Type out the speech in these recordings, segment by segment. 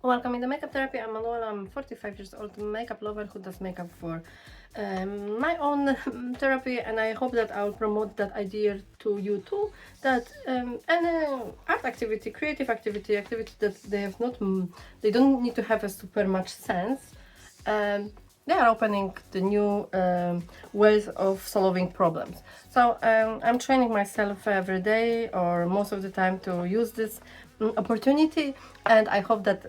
Welcome in the makeup therapy. I'm Manuela. I'm 45 years old makeup lover who does makeup for my own therapy, and I hope that I'll promote that idea to you too. That any art activity, creative activity that they have not, they don't need to have a super much sense. They are opening the new ways of solving problems. So I'm training myself every day or most of the time to use this opportunity, and I hope that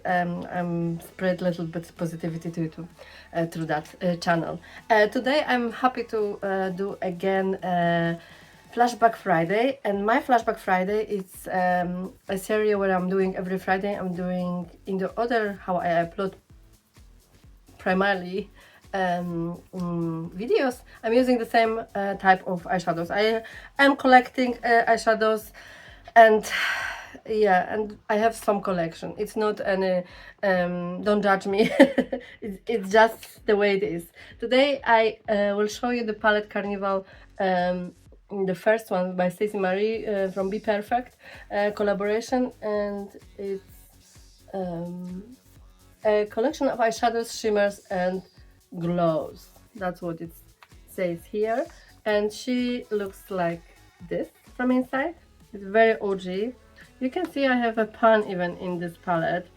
spread a little bit positivity to through that channel. Today I'm happy to do again Flashback Friday, and my Flashback Friday is a series where I'm doing every Friday. I'm doing in the order how I upload primarily videos. I'm using the same type of eyeshadows. I am collecting eyeshadows, and yeah, and I have some collection. It's not any don't judge me. It's just the way it is. Today I will show you the palette Carnival, the first one by Stacey Marie from Be Perfect collaboration, and it's a collection of eyeshadows, shimmers and glows. That's what it says here. And she looks like this from inside. It's very OG. You can see I have a pan even in this palette.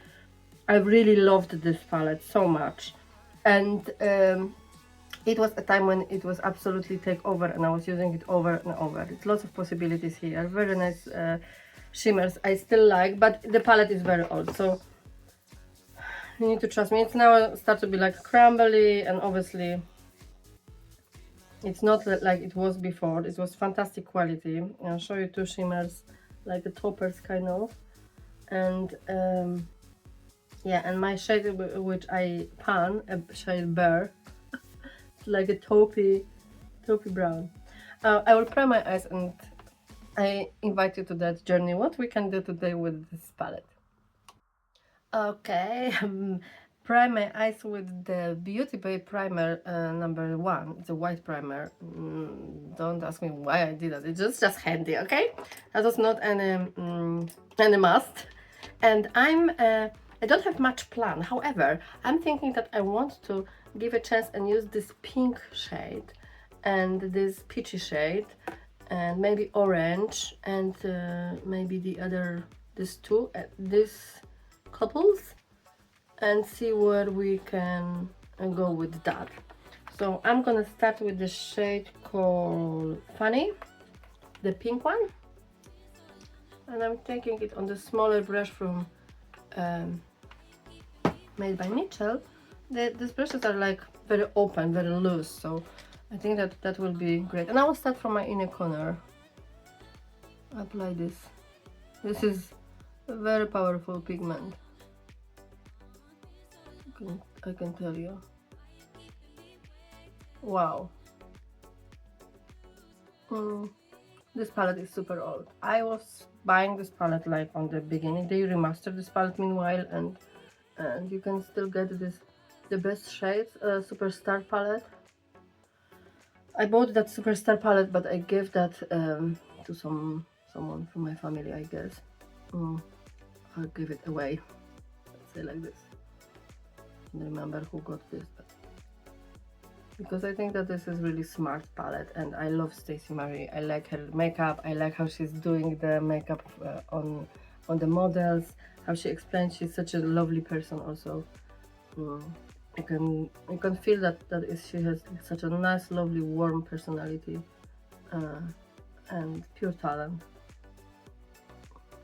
I really loved this palette so much. And it was a time when it was absolutely take over, and I was using it over and over. It's lots of possibilities here. Very nice shimmers I still like, but the palette is very old. So you need to trust me. It's now start to be like crumbly, and obviously it's not like it was before. It was fantastic quality. I'll show you two shimmers, like the toppers kind of, and yeah, and my shade which I pan, a shade Bear, like a taupey brown. I will prime my eyes, and I invite you to that journey. What we can do today with this palette. Okay, prime my eyes with the Beauty Bay primer number 1. It's a white primer. Don't ask me why I did that. It's just handy, okay? That was not any must. And I don't have much plan. However, I'm thinking that I want to give a chance and use this pink shade and this peachy shade and maybe orange and maybe the other, this two, this couples, and see where we can go with that. So I'm gonna start with the shade called Funny, the pink one, and I'm taking it on the smaller brush from Made by Mitchell. These brushes are like very open, very loose, so I think that will be great. And I will start from my inner corner. Apply this. This is a very powerful pigment. I can tell you. Wow. This palette is super old. I was buying this palette like on the beginning. They remastered this palette meanwhile, and you can still get the best shades. Superstar palette. I bought that Superstar palette, but I gave that to someone from my family, I guess. I'll give it away. Let's say like this. I don't remember who got this, but because I think that this is really smart palette, and I love Stacey Marie. I like her makeup. I like how she's doing the makeup on the models. How she explains. She's such a lovely person. Also, you can feel that she has such a nice, lovely, warm personality and pure talent.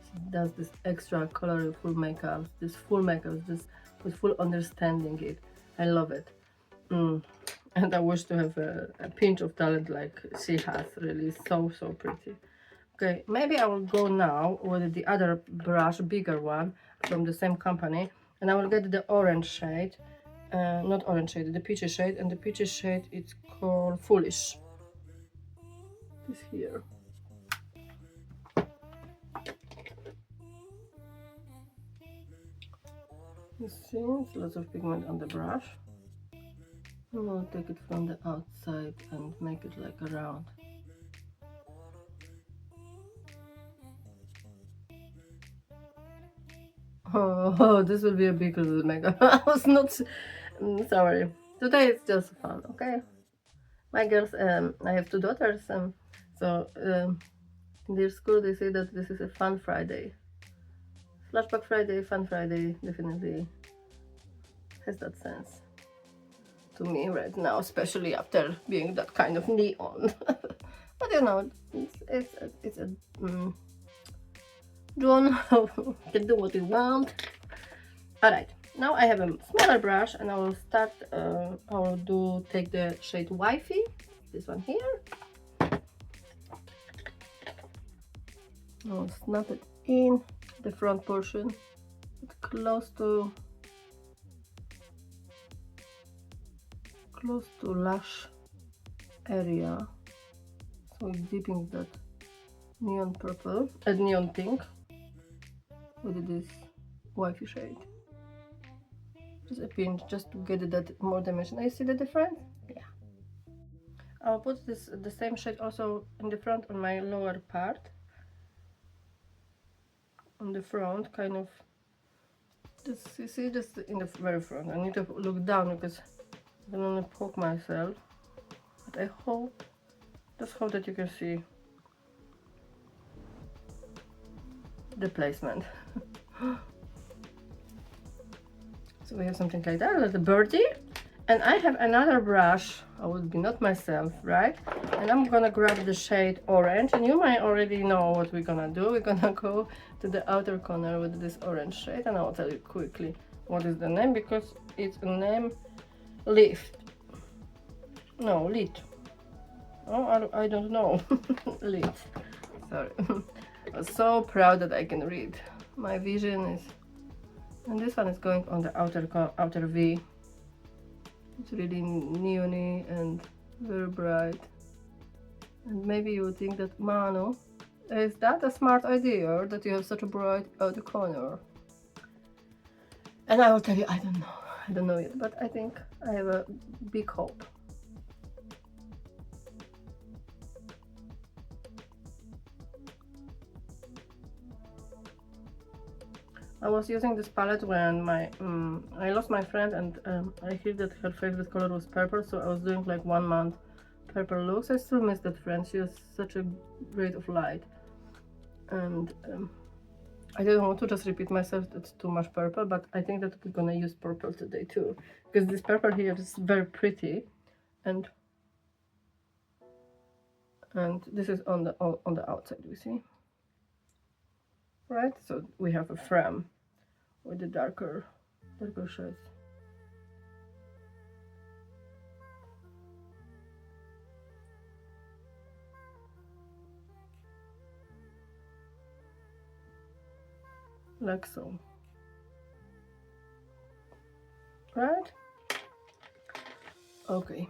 She does this extra colorful makeup, this full makeup, this with full understanding it. I love it. And I wish to have a pinch of talent like she has. Really so pretty. Okay, maybe I will go now with the other brush, bigger one from the same company, and I will get the orange shade, not orange shade, the peachy shade, and the peachy shade it's called Foolish. This here. You see, it's lots of pigment on the brush. I'm gonna take it from the outside and make it like a round. Oh, this will be a big mega. I was not sorry. Today it's just fun, okay? My girls, I have two daughters, so in their school they say that this is a fun Friday. Flashback Friday, fun Friday, definitely has that sense to me right now, especially after being that kind of neon. But you know, it's a June. You can do what you want. Alright, now I have a smaller brush and I will start, I will take the shade Wifey, this one here. I'll snap it in the front portion, close to lash area, so it's dipping that neon purple, neon pink with this Wifey shade. Just a pinch, just to get that more dimension. You see the difference? Yeah. I'll put the same shade also in the front on my lower part. On the front, kind of. Just you see, just in the very front. I need to look down because I don't want to poke myself. But I just hope that you can see the placement. So we have something like that, like the birdie. And I have another brush, I would be not myself, right? And I'm gonna grab the shade orange, and you might already know what we're gonna do. We're gonna go to the outer corner with this orange shade, and I'll tell you quickly what is the name, because it's a name lift. No, lit. Oh, I don't know. Lit. Sorry. I'm so proud that I can read. My vision is, and this one is going on the outer V. It's really neony and very bright. And maybe you would think that, Manu, is that a smart idea that you have such a bright outer corner? And I will tell you, I don't know. I don't know yet, but I think I have a big hope. I was using this palette when I lost my friend, and I heard that her favorite color was purple, so I was doing like 1 month purple looks. I still miss that friend. She was such a great of light, and I didn't want to just repeat myself. That's too much purple, but I think that we're gonna use purple today too, because this purple here is very pretty, and this is on the outside. We see, right? So we have a frame with the darker shades. Like so. Right? Okay.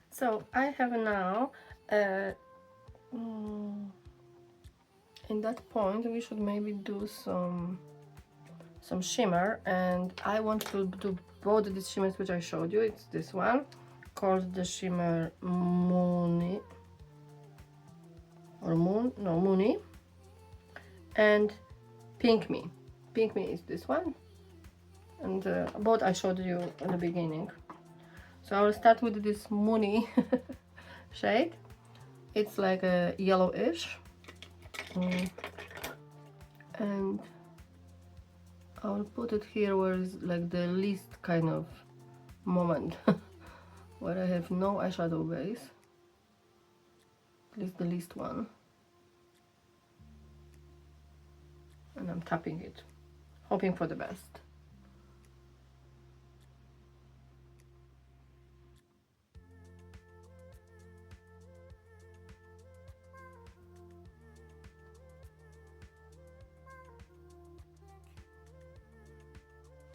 So I have now in that point we should maybe do some shimmer, and I want to do both these shimmers which I showed you. It's this one called the shimmer Moony, or Moony, and Pink Me. Pink Me is this one, and both I showed you in the beginning. So I will start with this Moony shade. It's like a yellowish, and I'll put it here where it's like the least kind of moment where I have no eyeshadow base, at least the least one, and I'm tapping it, hoping for the best.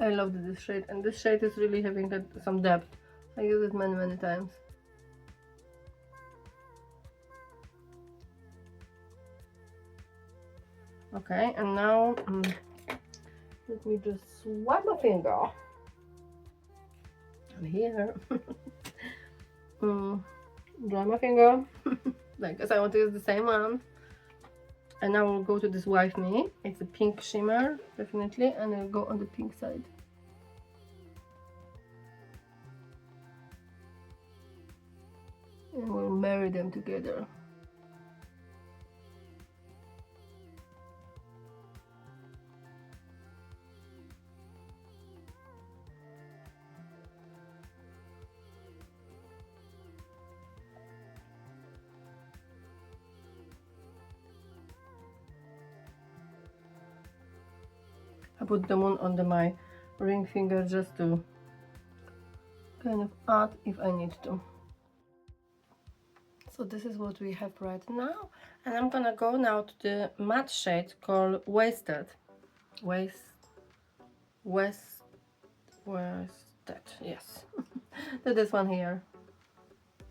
I love this shade, and this shade is really having some depth. I use it many times. Okay, and now let me just swipe my finger. I'm here. Dry my finger, like, because I want to use the same one. And now we'll go to this Wife Me. It's a pink shimmer, definitely, and I'll go on the pink side. And we'll marry them together. I put the moon on my ring finger just to kind of add if I need to. So this is what we have right now, and I'm gonna go now to the matte shade called Wasted. Wasted, yes. To this one here.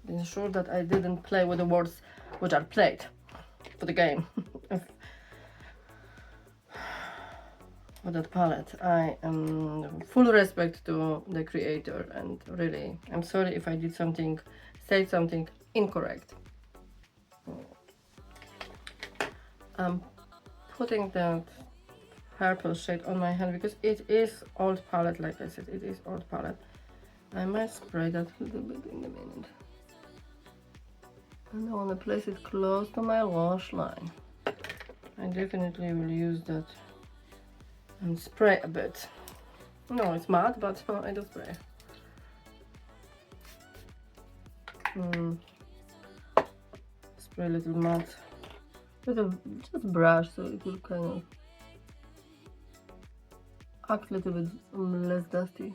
Ensure that I didn't play with the words which are played for the game. For that palette, I am full respect to the creator, and really, I'm sorry if I did something, said something incorrect. I'm putting that purple shade on my hand because it is old palette, like I said, it is old palette. I might spray that a little bit in a minute. And I want to place it close to my lash line. I definitely will use that and spray a bit. No, it's matte, but I do spray. Spray a little matte. Just brush so it will kind of act a little bit less dusty.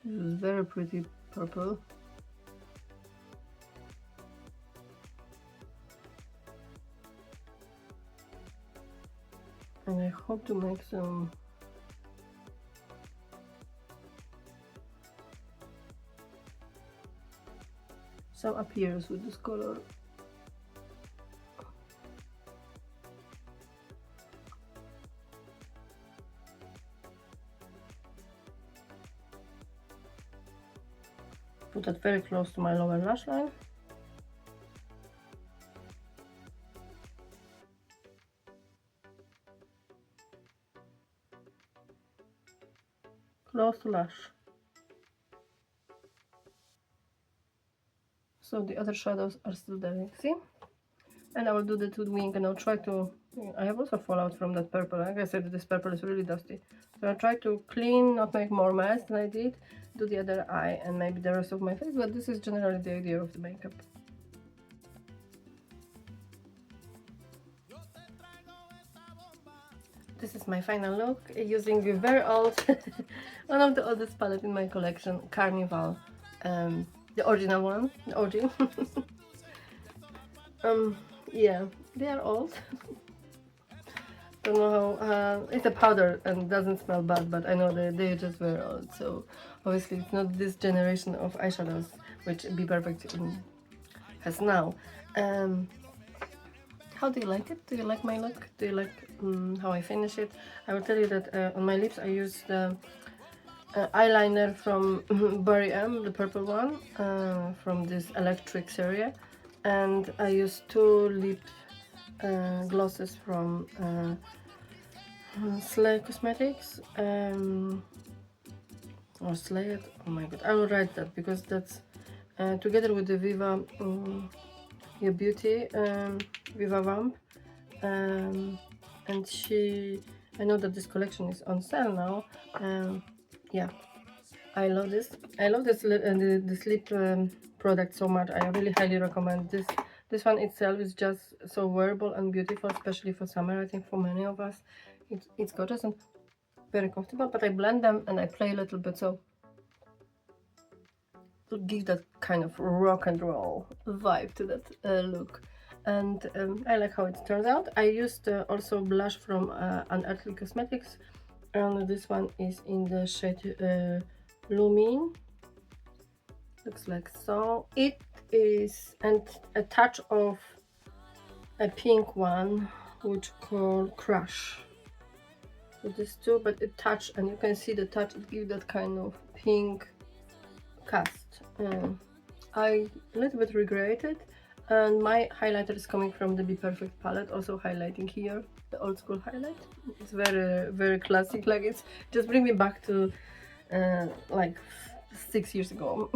This is very pretty purple. And I hope to make some appears with this color. Put that very close to my lower lash line. Close to lash. So the other shadows are still there, see? And I will do the two wing, and I'll try to, I have also fallout from that purple. Like I said, this purple is really dusty. So I'll try to clean, not make more mess than I did. Do the other eye and maybe the rest of my face, but this is generally the idea of the makeup. This is my final look using a very old, one of the oldest palette in my collection, Carnival, the original one, the OG. Yeah, they are old. Don't know how, it's a powder and doesn't smell bad, but I know that they're just very old, so obviously it's not this generation of eyeshadows which Be Perfect has now. How do you like it? Do you like my look? Do you like how I finish it? I will tell you that on my lips I used eyeliner from Barry M, the purple one, from this electric series, and I used two lip glosses from Slay Cosmetics, or Slay it. Oh my god, I will write that because that's together with the Viva Your Beauty Viva Vamp, and I know that this collection is on sale now. Yeah, I love this. I love this lip product so much. I really highly recommend this. This one itself is just so wearable and beautiful, especially for summer. I think for many of us, it's gorgeous and very comfortable. But I blend them and I play a little bit, so to give that kind of rock and roll vibe to that look. And I like how it turns out. I used also blush from Unearthly Cosmetics, and this one is in the shade Lumine. Looks like so. It is, and a touch of a pink one. which called Crush. So these two, but it touch, and you can see the touch, it gives that kind of pink cast. I a little bit regret it, and my highlighter is coming from the Be Perfect palette, also highlighting here the old school highlight. It's very classic, like it's just bring me back to like 6 years ago.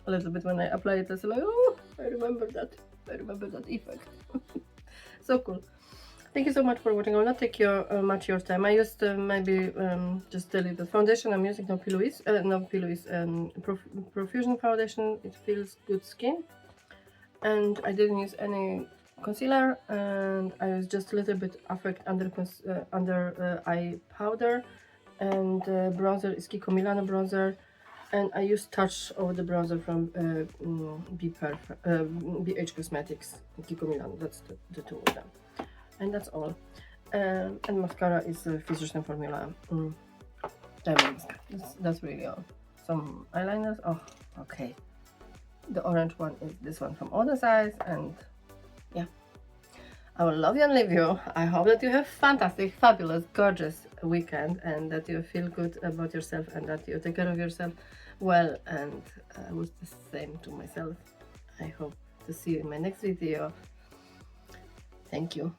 A little bit when I apply it, it's like, oh, I remember that effect. So cool. Thank you so much for watching. I will not take much your time. I used maybe just tell you the foundation I'm using, Profusion foundation. It feels good skin, and I didn't use any concealer, and I used just a little bit affect under eye powder, and bronzer is Kiko Milano bronzer, and I used touch of the bronzer from BH Cosmetics Kiko Milano. That's the two of them, and that's all. And mascara is Physician Formula Diamond Mascara. That's really all. Some eyeliners. Oh, okay. The orange one is this one from Other Size, and yeah. I will love you and leave you. I hope that you have fantastic, fabulous, gorgeous weekend, and that you feel good about yourself, and that you take care of yourself well, and I was the same to myself. I hope to see you in my next video. Thank you.